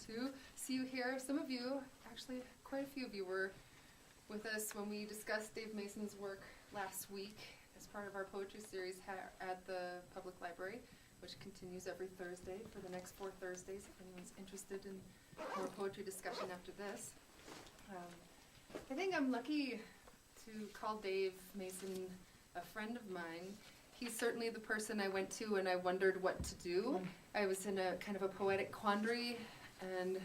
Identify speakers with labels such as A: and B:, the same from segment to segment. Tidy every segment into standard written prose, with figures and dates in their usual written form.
A: to see you here. Some of you, actually quite a few of you, were with us when we discussed Dave Mason's work last week as part of our poetry series at the Public Library, which continues every Thursday for the next 4 Thursdays, if anyone's interested in more poetry discussion after this. I think I'm lucky to call Dave Mason a friend of mine. He's certainly the person I went to when I wondered what to do. I was in a kind of a poetic quandary, and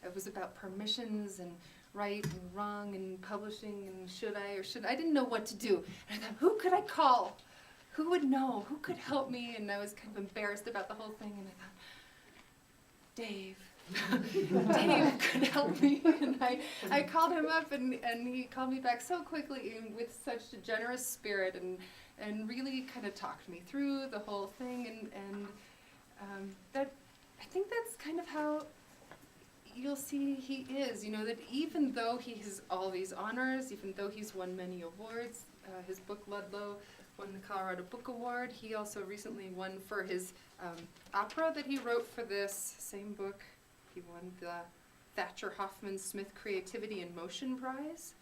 A: it was about permissions and right and wrong and publishing and should I or shouldn't. I didn't know what to do. And I thought, who could I call? Who would know? Who could help me? And I was kind of embarrassed about the whole thing, and I thought, Dave. Dave could help me. And I called him up, and he called me back so quickly and with such a generous spirit, and really kind of talked me through the whole thing, and that I think that's kind of how you'll see he is, you know, that even though he has all these honors, even though he's won many awards, his book Ludlow won the Colorado Book Award. He also recently won for his opera that he wrote for this same book. He won the Thatcher Hoffman Smith Creativity in Motion Prize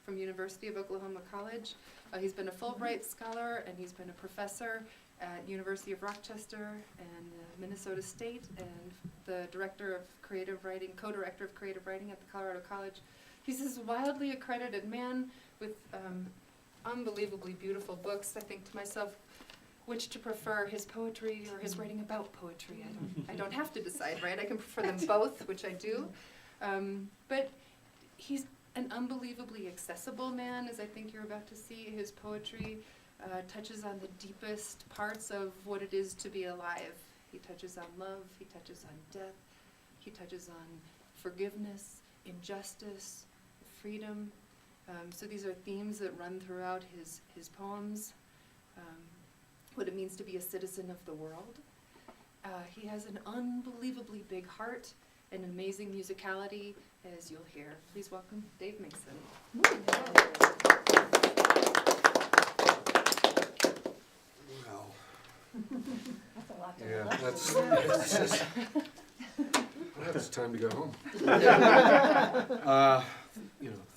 A: from University of Oklahoma College. He's been a Fulbright scholar, and he's been a professor at University of Rochester and Minnesota State, and the director of creative writing, co-director of creative writing at the Colorado College. He's this wildly accredited man with unbelievably beautiful books. I think to myself, which to prefer, his poetry or his writing about poetry. I don't have to decide, right? I can prefer them both, which I do. But he's an unbelievably accessible man, as I think you're about to see. His poetry touches on the deepest parts of what it is to be alive. He touches on love, he touches on death, he touches on forgiveness, injustice, freedom. So these are themes that run throughout his poems. What it means to be a citizen of the world. He has an unbelievably big heart and amazing musicality, as you'll hear. Please welcome Dave Mason.
B: Well,
C: That's a lot to
B: yeah, that's time to go home.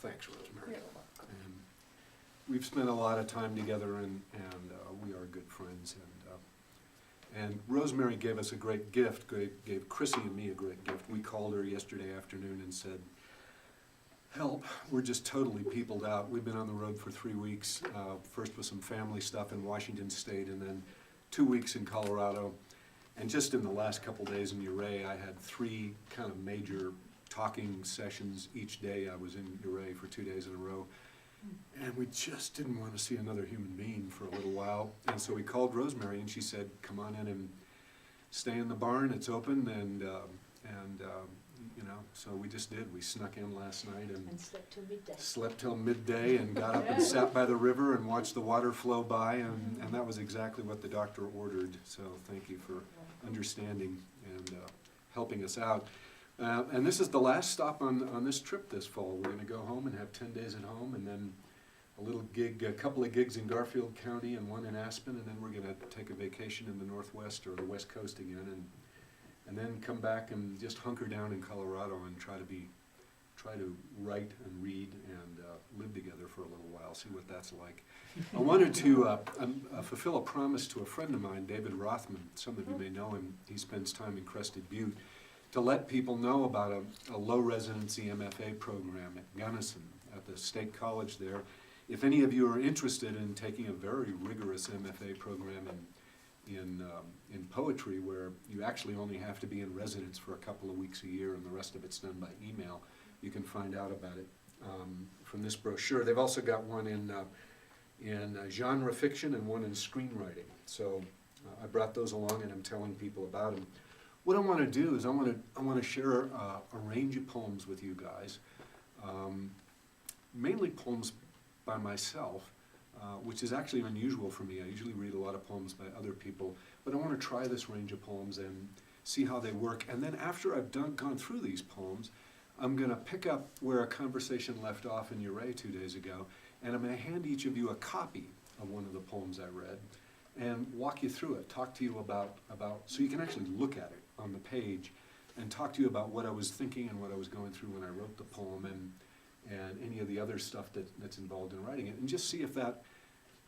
B: Thanks, Rosemary. We've spent a lot of time together, and we are good friends. And Rosemary gave us a great gift, gave Chrissy and me a great gift. We called her yesterday afternoon and said, help, we're just totally peopled out. We've been on the road for 3 weeks, first with some family stuff in Washington State, and then 2 weeks in Colorado. And just in the last couple days in Ouray, I had 3 kind of major talking sessions each day. I was in Ouray for 2 days in a row. And we just didn't want to see another human being for a little while. And so we called Rosemary, and she said, come on in and stay in the barn, it's open. And so we just did. We snuck in last night and slept till midday and got up and sat by the river and watched the water flow by, and that was exactly what the doctor ordered. So thank you for understanding and helping us out. And this is the last stop on this trip this fall. We're going to go home and have 10 days at home, and then a couple of gigs in Garfield County and one in Aspen, and then we're going to take a vacation in the Northwest or the West Coast again, and then come back and just hunker down in Colorado and try to write and read and live together for a little while, see what that's like. I wanted to fulfill a promise to a friend of mine, David Rothman. Some of you may know him. He spends time in Crested Butte. To let people know about a low residency MFA program at Gunnison at the State College there. If any of you are interested in taking a very rigorous MFA program in poetry, where you actually only have to be in residence for a couple of weeks a year and the rest of it's done by email, you can find out about it from this brochure. They've also got one in genre fiction and one in screenwriting. So I brought those along, and I'm telling people about them. What I want to do is I want to share a range of poems with you guys, mainly poems by myself, which is actually unusual for me. I usually read a lot of poems by other people, but I want to try this range of poems and see how they work. And then after I've gone through these poems, I'm going to pick up where a conversation left off in Ouray 2 days ago, and I'm going to hand each of you a copy of one of the poems I read and walk you through it, talk to you about so you can actually look at it on the page and talk to you about what I was thinking and what I was going through when I wrote the poem, and any of the other stuff that's involved in writing it, and just see if that,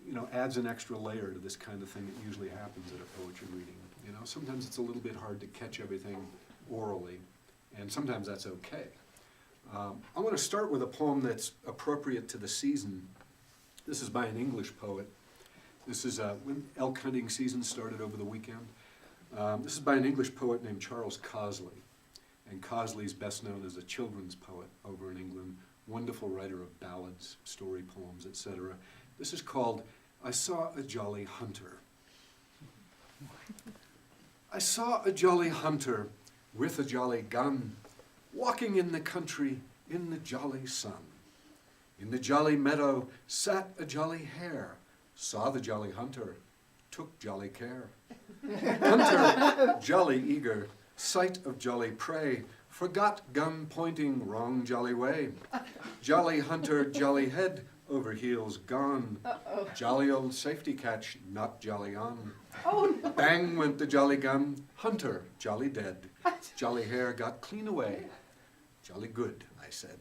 B: you know, adds an extra layer to this kind of thing that usually happens at a poetry reading. You know, sometimes it's a little bit hard to catch everything orally, and sometimes that's okay. I want to start with a poem that's appropriate to the season. This is by an English poet. This is when elk hunting season started over the weekend. This is by an English poet named Charles Cosley. And Cosley's best known as a children's poet over in England, wonderful writer of ballads, story poems, etc. This is called I Saw a Jolly Hunter. I saw a jolly hunter with a jolly gun, walking in the country in the jolly sun. In the jolly meadow sat a jolly hare, saw the jolly hunter, took jolly care. Hunter, jolly eager, sight of jolly prey, forgot gun pointing wrong jolly way. Jolly hunter, jolly head, over heels gone. Jolly old safety catch, not jolly on.
C: Oh, no.
B: Bang went the jolly gun, hunter, jolly dead. Jolly hare got clean away. Jolly good, I said.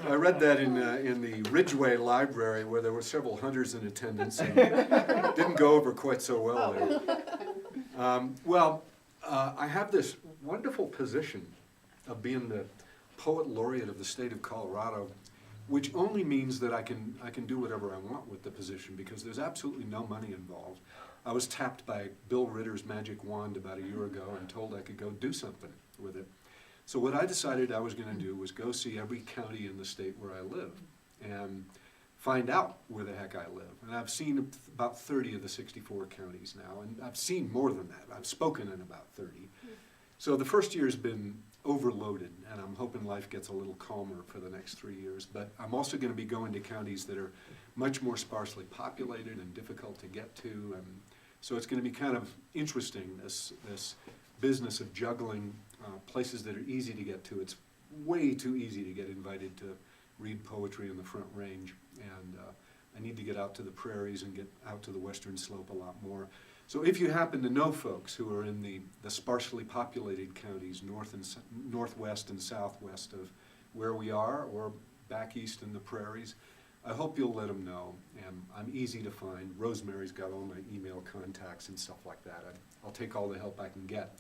B: I read that in the Ridgeway Library, where there were several hunters in attendance, and it didn't go over quite so well there. I have this wonderful position of being the Poet Laureate of the state of Colorado, which only means that I can do whatever I want with the position, because there's absolutely no money involved. I was tapped by Bill Ritter's magic wand about a year ago and told I could go do something with it. So what I decided I was going to do was go see every county in the state where I live and find out where the heck I live. And I've seen about 30 of the 64 counties now, and I've seen more than that. I've spoken in about 30. So the first year's been overloaded, and I'm hoping life gets a little calmer for the next 3 years. But I'm also going to be going to counties that are much more sparsely populated and difficult to get to, and so it's going to be kind of interesting, this business of juggling places that are easy to get to. It's way too easy to get invited to read poetry in the Front Range, and I need to get out to the prairies and get out to the Western Slope a lot more. So if you happen to know folks who are in the sparsely populated counties northwest and southwest of where we are, or back east in the prairies, I hope you'll let them know. And I'm easy to find. Rosemary's got all my email contacts and stuff like that. I'll take all the help I can get.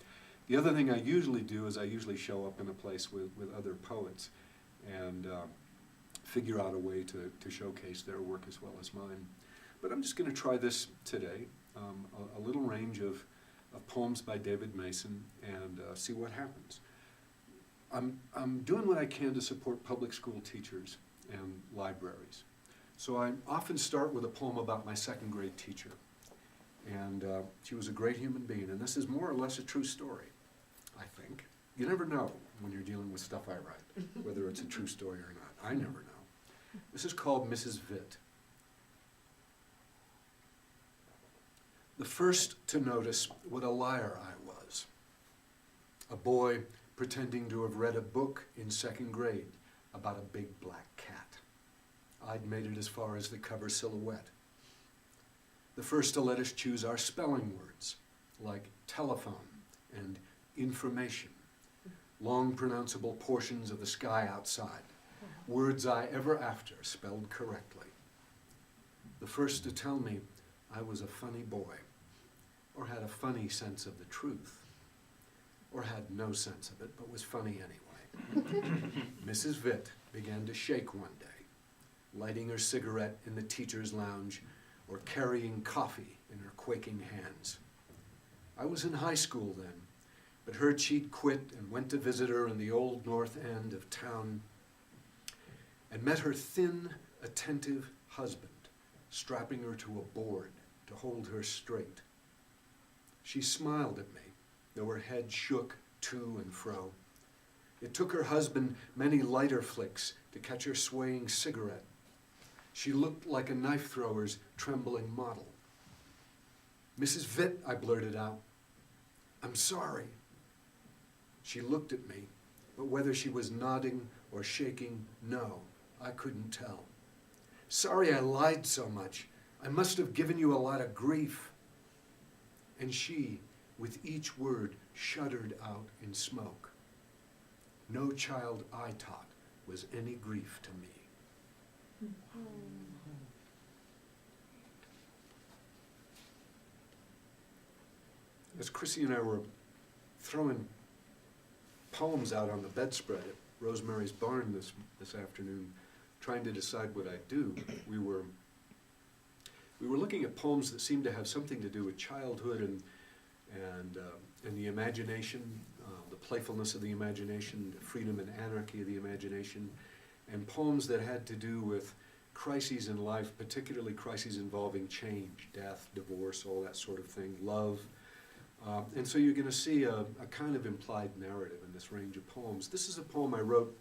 B: The other thing I usually do is I usually show up in a place with other poets and figure out a way to showcase their work as well as mine. But I'm just going to try this today. A little range of poems by David Mason, and see what happens. I'm doing what I can to support public school teachers and libraries. So I often start with a poem about my second grade teacher. And she was a great human being, and this is more or less a true story, I think. You never know when you're dealing with stuff I write, whether it's a true story or not. I never know. This is called Mrs. Vitt. The first to notice what a liar I was. A boy pretending to have read a book in second grade about a big black cat. I'd made it as far as the cover silhouette. The first to let us choose our spelling words, like telephone and information, long pronounceable portions of the sky outside, words I ever after spelled correctly. The first to tell me I was a funny boy, or had a funny sense of the truth, or had no sense of it, but was funny anyway. Mrs. Vitt began to shake one day, lighting her cigarette in the teacher's lounge, or carrying coffee in her quaking hands. I was in high school then, but heard she'd quit and went to visit her in the old north end of town, and met her thin, attentive husband, strapping her to a board to hold her straight. She smiled at me, though her head shook to and fro. It took her husband many lighter flicks to catch her swaying cigarette. She looked like a knife thrower's trembling model. Mrs. Vitt, I blurted out. I'm sorry. She looked at me, but whether she was nodding or shaking, no, I couldn't tell. Sorry I lied so much. I must have given you a lot of grief. and she, with each word, shuddered out in smoke. No child I taught was any grief to me. As Chrissy and I were throwing poems out on the bedspread at Rosemary's Barn this afternoon, trying to decide what I'd do, we were looking at poems that seemed to have something to do with childhood and the imagination, the playfulness of the imagination, the freedom and anarchy of the imagination, and poems that had to do with crises in life, particularly crises involving change, death, divorce, all that sort of thing, love. And so you're going to see a kind of implied narrative in this range of poems. This is a poem I wrote.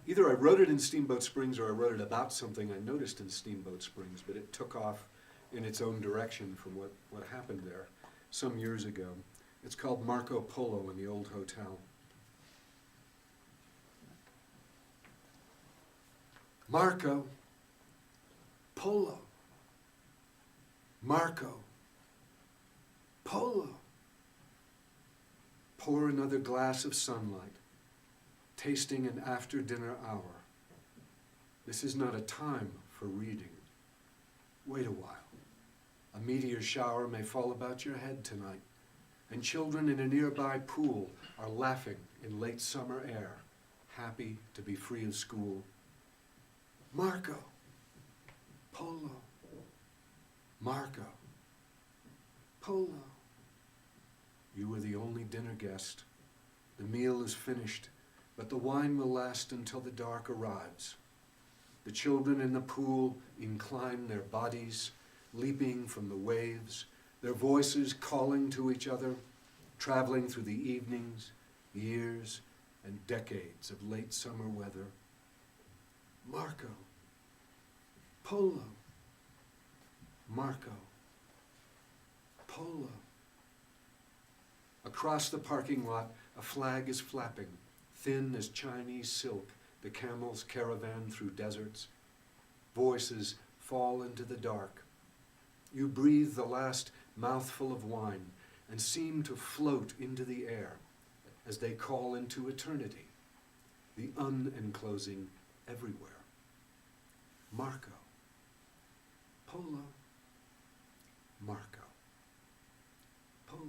B: Either I wrote it in Steamboat Springs or I wrote it about something I noticed in Steamboat Springs, but it took off in its own direction from what happened there some years ago. It's called Marco Polo in the Old Hotel. Marco Polo. Marco Polo. Pour another glass of sunlight, tasting an after-dinner hour. This is not a time for reading. Wait a while. A meteor shower may fall about your head tonight, and children in a nearby pool are laughing in late summer air, happy to be free of school. Marco Polo. Marco Polo. You were the only dinner guest. The meal is finished, but the wine will last until the dark arrives. The children in the pool incline their bodies, leaping from the waves, their voices calling to each other, traveling through the evenings, years, and decades of late summer weather. Marco Polo. Marco Polo. Across the parking lot, a flag is flapping, thin as Chinese silk, the camel's caravan through deserts. Voices fall into the dark. You breathe the last mouthful of wine and seem to float into the air as they call into eternity, the unenclosing everywhere. Marco Polo. Marco Polo.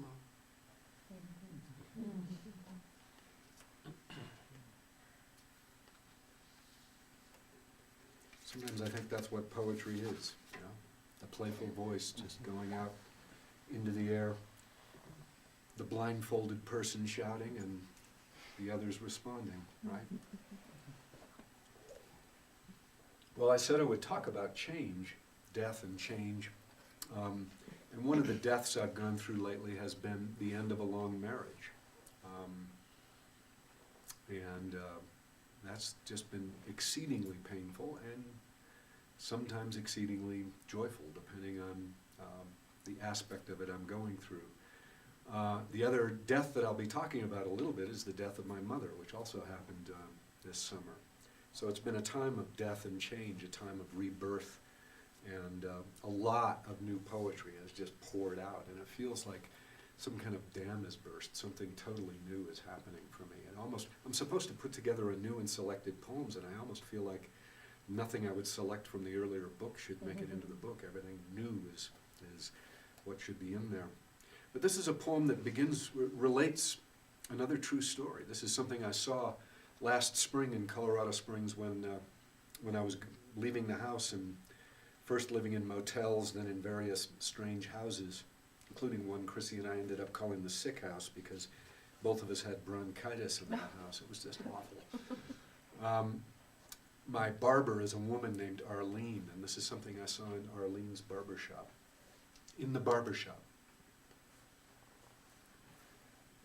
B: Sometimes I think that's what poetry is, you know? A playful voice just going out into the air, the blindfolded person shouting and the others responding, right? Well, I said I would talk about change, death and change. And one of the deaths I've gone through lately has been the end of a long marriage. That's just been exceedingly painful and sometimes exceedingly joyful, depending on the aspect of it I'm going through. The other death that I'll be talking about a little bit is the death of my mother, which also happened this summer. So it's been a time of death and change, a time of rebirth, and a lot of new poetry has just poured out, and it feels like some kind of dam has burst, something totally new is happening for me. And I'm supposed to put together a new and selected poems, and I almost feel like nothing I would select from the earlier book should make it into the book. Everything new is what should be in there. But this is a poem that relates another true story. This is something I saw last spring in Colorado Springs when I was leaving the house and first living in motels, then in various strange houses, including one Chrissy and I ended up calling the sick house because both of us had bronchitis in that house. It was just awful. My barber is a woman named Arlene, and this is something I saw in Arlene's barbershop. In the barbershop,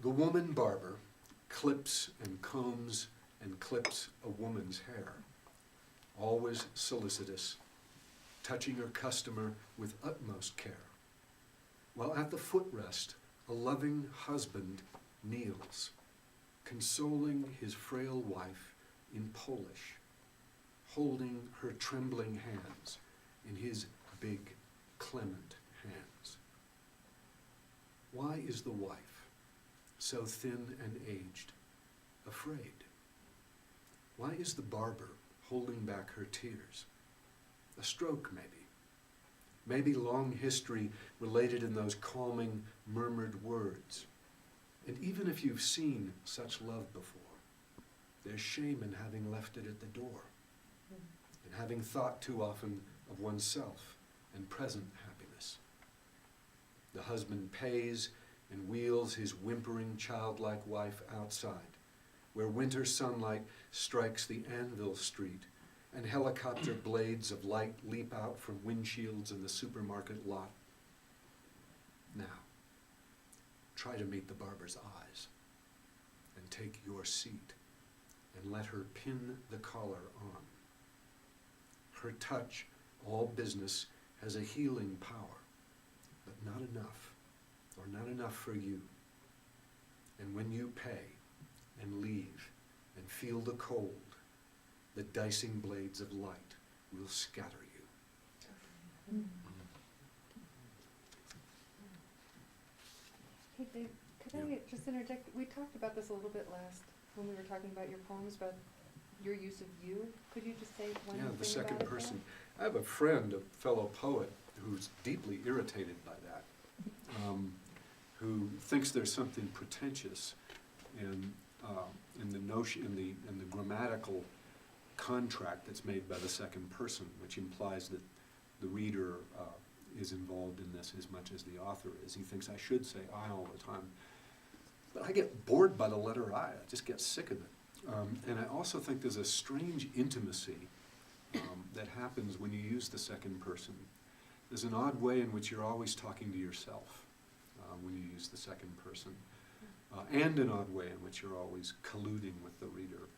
B: the woman barber clips and combs and clips a woman's hair, always solicitous, touching her customer with utmost care. While at the footrest, a loving husband kneels, consoling his frail wife in Polish, holding her trembling hands in his big, clement hands. Why is the wife, so thin and aged, afraid? Why is the barber holding back her tears? A stroke, maybe. Maybe long history related in those calming, murmured words. And even if you've seen such love before, there's shame in having left it at the door, and having thought too often of oneself and present happiness. The husband pays and wheels his whimpering, childlike wife outside, where winter sunlight strikes the anvil street, and helicopter blades of light leap out from windshields in the supermarket lot. Now, try to meet the barber's eyes, and take your seat, and let her pin the collar on. Her touch, all business, has a healing power, but not enough, or not enough for you. And when you pay, and leave, and feel the cold, the dicing blades of light will scatter you.
A: Hey Dave, could I just interject? We talked about this a little bit last when we were talking about your poems, about your use of you. Could you just say one thing about it?
B: Yeah, the second person. I have a friend, a fellow poet, who's deeply irritated by that, who thinks there's something pretentious in the notion, in the grammatical contract that's made by the second person, which implies that the reader is involved in this as much as the author is. He thinks I should say I all the time. But I get bored by the letter I. I just get sick of it. And I also think there's a strange intimacy that happens when you use the second person. There's an odd way in which you're always talking to yourself when you use the second person, and an odd way in which you're always colluding with the reader.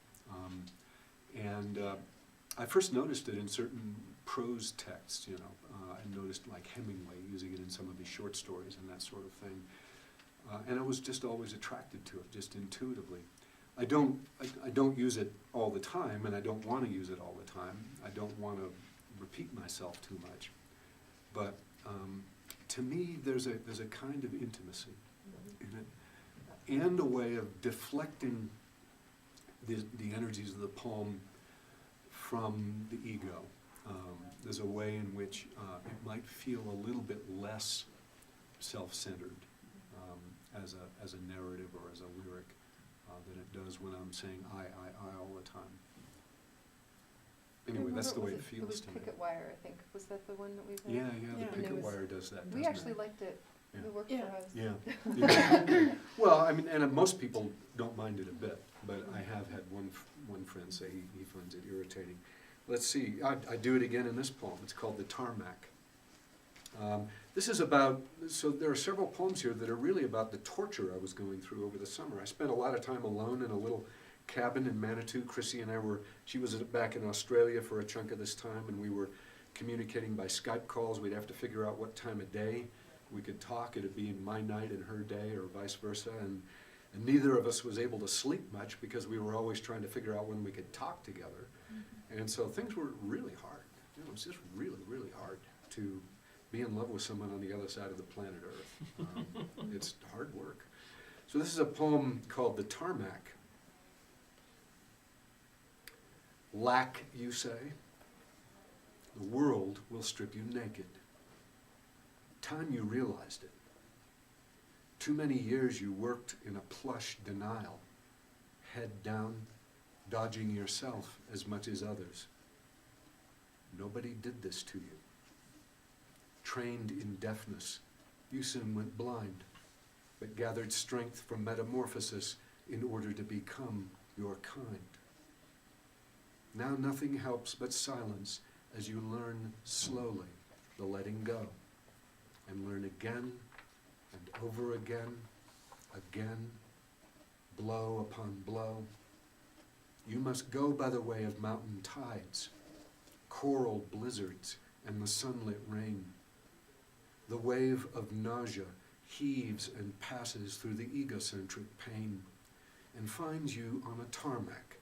B: I first noticed it in certain prose texts, I noticed like Hemingway using it in some of his short stories and that sort of thing. And I was just always attracted to it, just intuitively. I don't use it all the time, and I don't want to use it all the time. I don't want to repeat myself too much. But to me, there's a kind of intimacy in it, and a way of deflecting the energies of the poem from the ego. There's a way in which it might feel a little bit less self-centered as a narrative or as a lyric than it does when I'm saying I all the time. Anyway, that's the way it feels to me.
A: It was Picket Wire, I think. Was that the one that we read?
B: Yeah, the Picket Wire does that.
A: We actually liked it.
B: Yeah.
A: It worked for us.
B: Yeah. Well, I mean, and most people don't mind it a bit, but I have had one friend say he finds it irritating. Let's see, I do it again in this poem. It's called The Tarmac. This is about, so there are several poems here that are really about the torture I was going through over the summer. I spent a lot of time alone in a little cabin in Manitou. Chrissy and I she was back in Australia for a chunk of this time, and we were communicating by Skype calls. We'd have to figure out what time of day we could talk. It'd be my night and her day, or vice versa, and neither of us was able to sleep much because we were always trying to figure out when we could talk together. And so things were really hard. It was just really, really hard to be in love with someone on the other side of the planet Earth. It's hard work. So this is a poem called The Tarmac. Lack, you say? The world will strip you naked. Time you realized it. Too many years you worked in a plush denial, head down, dodging yourself as much as others. Nobody did this to you. Trained in deafness, you soon went blind, but gathered strength from metamorphosis in order to become your kind. Now nothing helps but silence as you learn slowly the letting go, and learn again and over again, blow upon blow. You must go by the way of mountain tides, coral blizzards, and the sunlit rain. The wave of nausea heaves and passes through the egocentric pain and finds you on a tarmac,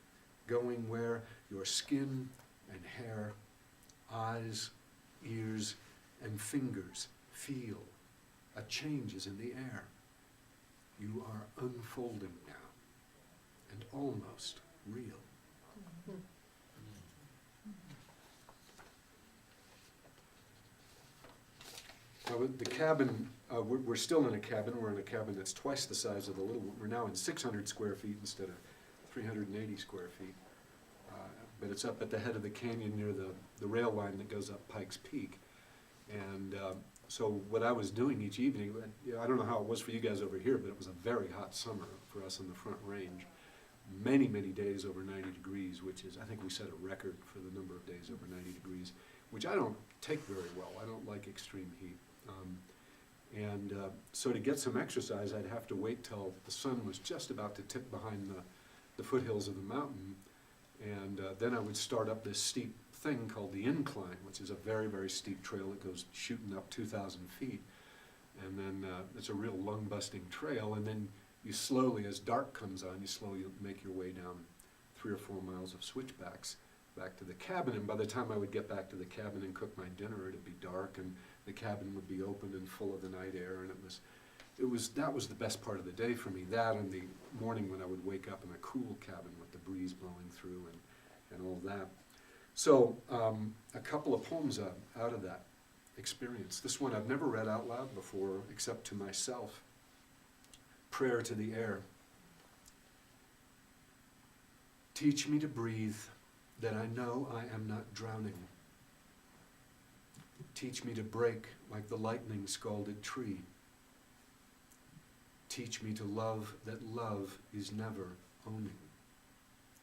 B: going where your skin and hair, eyes, ears, and fingers feel a change is in the air, You are unfolding now, and almost real. Now, the cabin, we're still in a cabin. We're in a cabin that's twice the size of the little one. We're now in 600 square feet instead of 380 square feet. But it's up at the head of the canyon near the rail line that goes up Pikes Peak. And so what I was doing each evening, I don't know how it was for you guys over here, but it was a very hot summer for us in the Front Range. Many, many days over 90 degrees, which is, I think we set a record for the number of days over 90 degrees, which I don't take very well. I don't like extreme heat. So to get some exercise, I'd have to wait till the sun was just about to tip behind the foothills of the mountain, and then I would start up this steep thing called the incline, which is a very, very steep trail that goes shooting up 2,000 feet, and then it's a real lung-busting trail, and then you slowly, as dark comes on, you slowly make your way down 3 or 4 miles of switchbacks back to the cabin, and by the time I would get back to the cabin and cook my dinner, it'd be dark, and the cabin would be open and full of the night air, and that was the best part of the day for me. That and the morning when I would wake up in a cool cabin with the breeze blowing through and all that. So a couple of poems out of that experience. This one I've never read out loud before, except to myself. Prayer to the Air. Teach me to breathe, that I know I am not drowning. Teach me to break like the lightning scalded tree. Teach me to love that love is never owning.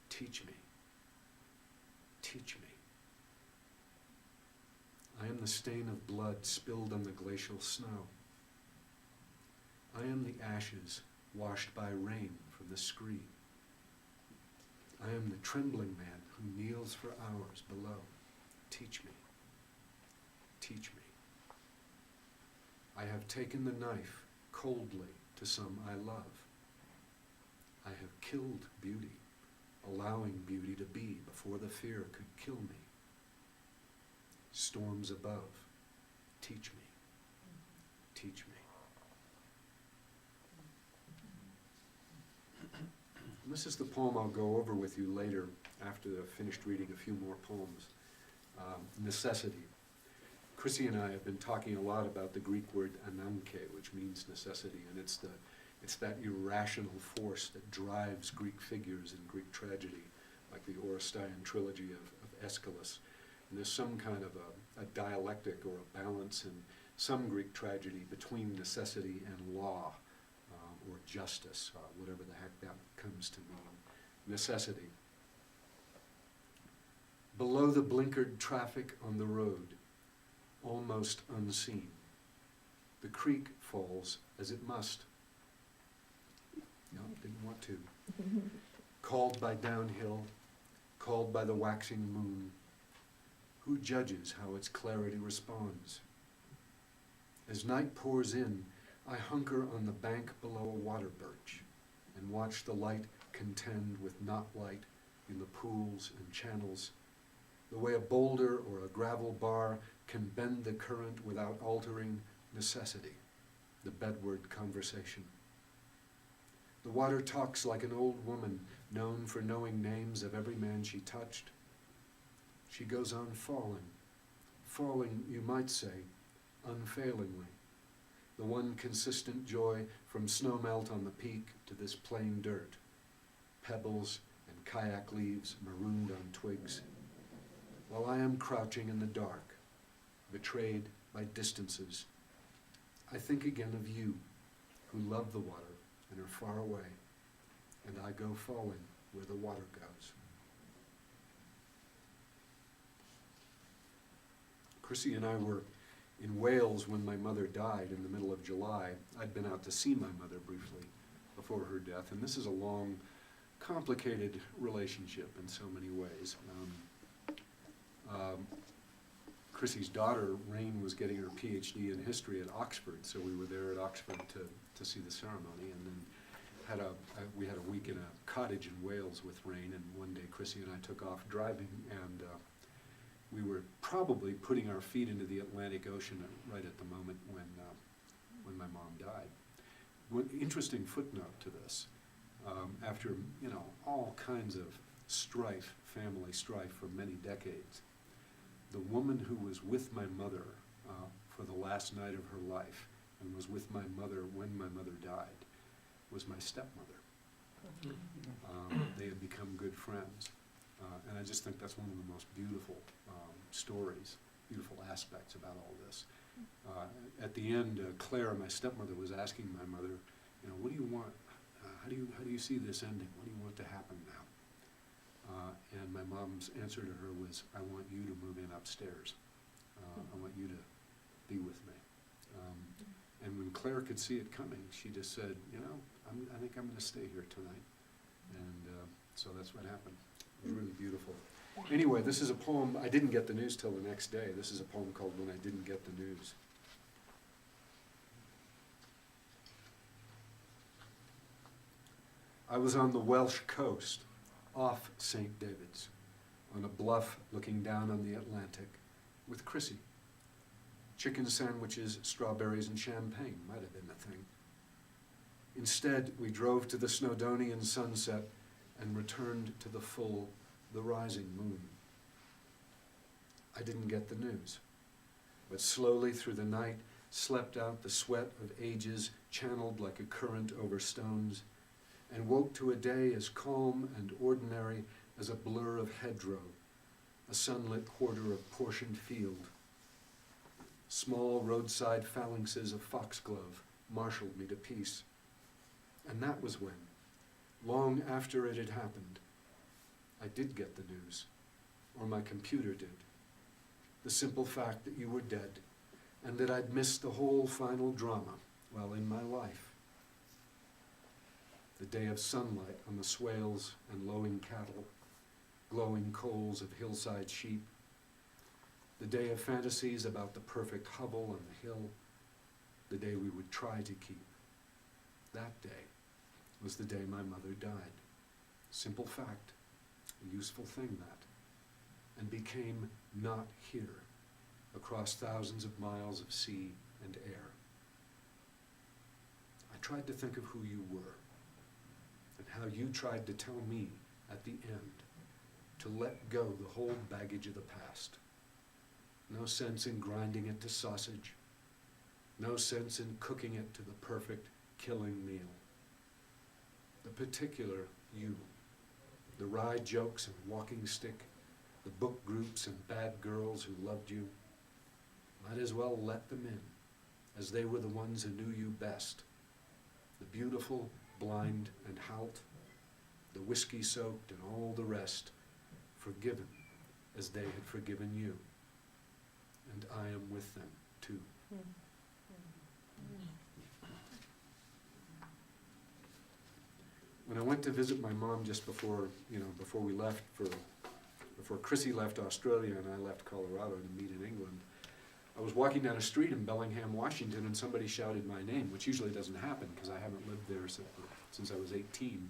B: Teach me. Teach me. I am the stain of blood spilled on the glacial snow. I am the ashes washed by rain from the scree. I am the trembling man who kneels for hours below. Teach me. Teach me. I have taken the knife coldly to some I love. I have killed beauty, allowing beauty to be before the fear could kill me. Storms above, teach me. Teach me. And this is the poem I'll go over with you later after I've finished reading a few more poems. Necessity. Chrissy and I have been talking a lot about the Greek word ananke, which means necessity, and it's that irrational force that drives Greek figures in Greek tragedy, like the Oresteia trilogy of Aeschylus. And there's some kind of a dialectic or a balance in some Greek tragedy between necessity and law, or justice, whatever the heck that comes to mean. Necessity. Below the blinkered traffic on the road, almost unseen, the creek falls as it must. No, didn't want to. Called by downhill, called by the waxing moon, who judges how its clarity responds? As night pours in, I hunker on the bank below a water birch and watch the light contend with not light in the pools and channels, the way a boulder or a gravel bar can bend the current without altering necessity, the bedward conversation. The water talks like an old woman known for knowing names of every man she touched. She goes on falling, you might say, unfailingly. The one consistent joy from snowmelt on the peak to this plain dirt, pebbles and kayak leaves marooned on twigs, while I am crouching in the dark, betrayed by distances. I think again of you, who love the water and are far away, and I go falling where the water goes. Chrissy and I were in Wales when my mother died in the middle of July. I'd been out to see my mother briefly before her death, and this is a long, complicated relationship in so many ways. Chrissy's daughter, Rain, was getting her PhD in history at Oxford, so we were there at Oxford to see the ceremony, and then we had a week in a cottage in Wales with Rain, and one day Chrissy and I took off driving, and we were probably putting our feet into the Atlantic Ocean right at the moment when my mom died. one interesting footnote to this, after, all kinds of strife, family strife for many decades, the woman who was with my mother for the last night of her life and was with my mother when my mother died was my stepmother. They had become good friends. And I just think that's one of the most beautiful stories, beautiful aspects about all this. At the end, Claire, my stepmother, was asking my mother, what do you want? How do you see this ending? What do you want to happen now? And my mom's answer to her was, I want you to move in upstairs. I want you to be with me. And when Claire could see it coming, she just said, I think I'm going to stay here tonight. And so that's what happened. It was really beautiful. Anyway, this is a poem. I didn't get the news till the next day. This is a poem called When I Didn't Get the News. I was on the Welsh coast, off St. David's, on a bluff looking down on the Atlantic, with Chrissy. Chicken sandwiches, strawberries, and champagne might have been the thing. Instead, we drove to the Snowdonian sunset and returned to the rising moon. I didn't get the news, but slowly through the night slept out the sweat of ages channeled like a current over stones, and woke to a day as calm and ordinary as a blur of hedgerow, a sunlit quarter of portioned field. Small roadside phalanxes of foxglove marshaled me to peace. And that was when, long after it had happened, I did get the news, or my computer did. The simple fact that you were dead, and that I'd missed the whole final drama, in my life. The day of sunlight on the swales and lowing cattle, glowing coals of hillside sheep. The day of fantasies about the perfect hovel on the hill, the day we would try to keep. That day was the day my mother died. Simple fact, a useful thing that, and became not here, across thousands of miles of sea and air. I tried to think of who you were, and how you tried to tell me at the end to let go the whole baggage of the past. No sense in grinding it to sausage. No sense in cooking it to the perfect killing meal. The particular you, the wry jokes and walking stick, the book groups and bad girls who loved you, might as well let them in, as they were the ones who knew you best. The beautiful, blind, and halt, the whiskey-soaked and all the rest, forgiven as they had forgiven you. And I am with them, too. When I went to visit my mom just before we left, before Chrissy left Australia and I left Colorado to meet in England, I was walking down a street in Bellingham, Washington, and somebody shouted my name, which usually doesn't happen because I haven't lived there since I was 18.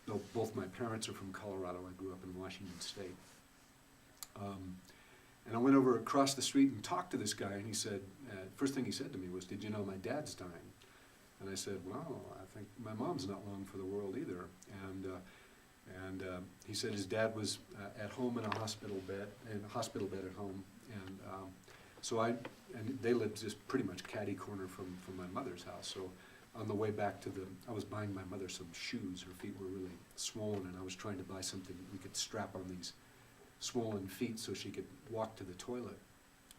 B: Though both my parents are from Colorado, I grew up in Washington State. And I went over across the street and talked to this guy, and he said, first thing he said to me was, "Did you know my dad's dying?" And I said, "Well, I think my mom's not long for the world either." And he said his dad was at home in a hospital bed at home, and they lived just pretty much catty corner from my mother's house. So on the way back I was buying my mother some shoes. Her feet were really swollen, and I was trying to buy something we could strap on these swollen feet so she could walk to the toilet.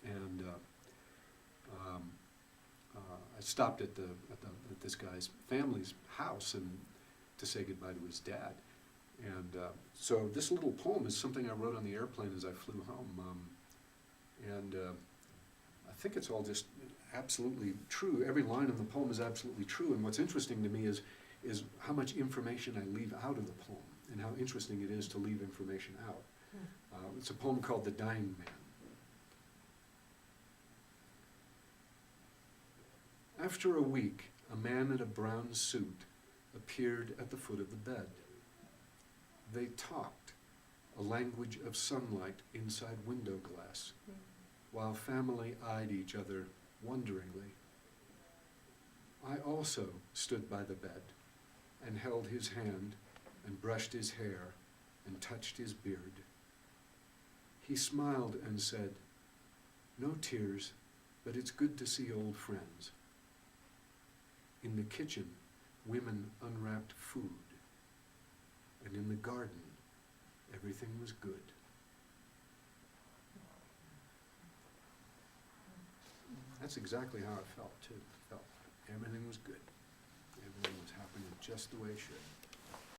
B: And I stopped at this guy's family's house and to say goodbye to his dad. And so this little poem is something I wrote on the airplane as I flew home. I think it's all just absolutely true. Every line in the poem is absolutely true. And what's interesting to me is how much information I leave out of the poem and how interesting it is to leave information out. It's a poem called The Dying Man. After a week, a man in a brown suit appeared at the foot of the bed. They talked, a language of sunlight inside window glass, while family eyed each other wonderingly. I also stood by the bed and held his hand and brushed his hair and touched his beard. He smiled and said, "No tears, but it's good to see old friends." In the kitchen, women unwrapped food, and in the garden, everything was good. That's exactly how it felt, too. It felt everything was good. Everything was happening just the way it should.